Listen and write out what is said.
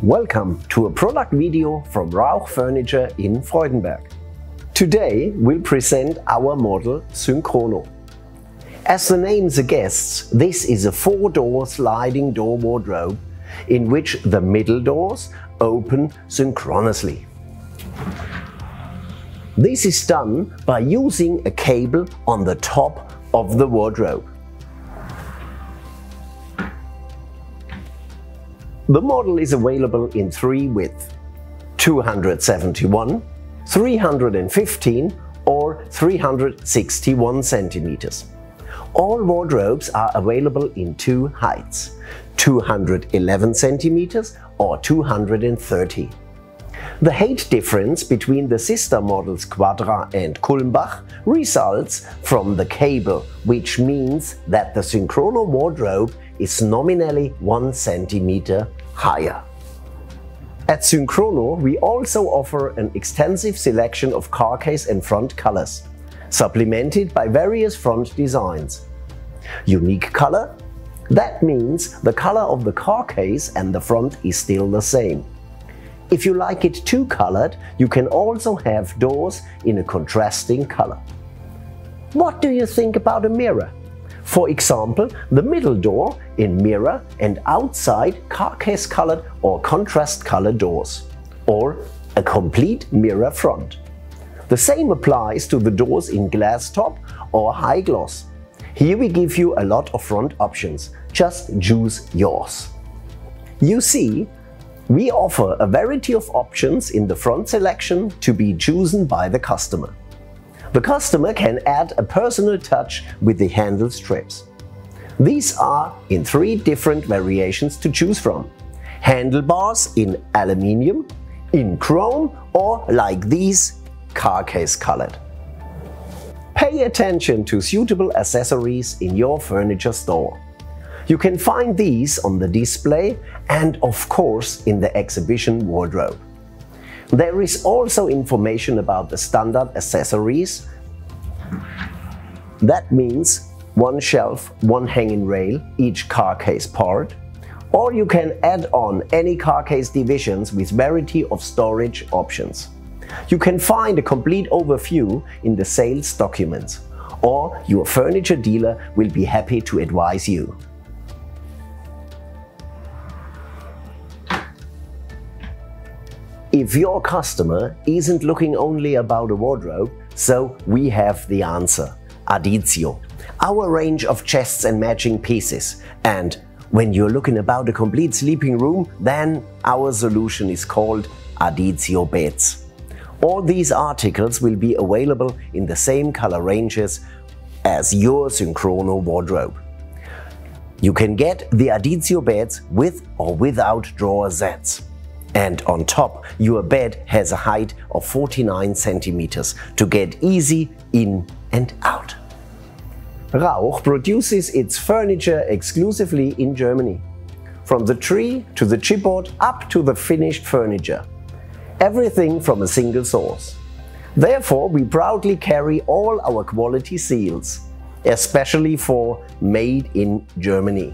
Welcome to a product video from Rauch Furniture in Freudenberg. Today we'll present our model SYNCRONO. As the name suggests, this is a 4-door sliding door wardrobe in which the middle doors open synchronously. This is done by using a cable on the top of the wardrobe. The model is available in 3 widths: 271, 315 or 361 centimeters. All wardrobes are available in 2 heights: 211 centimeters or 230. The height difference between the sister models Quadra and Kulmbach results from the cable, which means that the SYNCRONO wardrobe is nominally 1 centimeter higher. At SYNCRONO we also offer an extensive selection of CARCASE and front colors, supplemented by various front designs. Unique color? That means the color of the CARCASE and the front is still the same. If you like it two-colored, you can also have doors in a contrasting color. What do you think about a mirror? For example, the middle door in mirror and outside CARCASE colored or contrast colored doors, or a complete mirror front. The same applies to the doors in glass top or high gloss. Here we give you a lot of front options, just choose yours. You see, we offer a variety of options in the front selection to be chosen by the customer. The customer can add a personal touch with the handle strips. These are in 3 different variations to choose from: handlebars in aluminium, in chrome or like these, CARCASE colored. Pay attention to suitable accessories in your furniture store. You can find these on the display and of course in the exhibition wardrobe. There is also information about the standard accessories. That means 1 shelf, 1 hanging rail, each CARCASE part. Or you can add on any CARCASE divisions with variety of storage options. You can find a complete overview in the sales documents, or your furniture dealer will be happy to advise you. If your customer isn't looking only about a wardrobe, so we have the answer: Adizio, our range of chests and matching pieces. And when you're looking about a complete sleeping room, then our solution is called Adizio beds. All these articles will be available in the same color ranges as your SYNCRONO wardrobe. You can get the Adizio beds with or without drawer sets. And on top, your bed has a height of 49 centimeters to get easy in and out. Rauch produces its furniture exclusively in Germany. From the tree to the chipboard up to the finished furniture. Everything from a single source. Therefore, we proudly carry all our quality seals, especially for Made in Germany.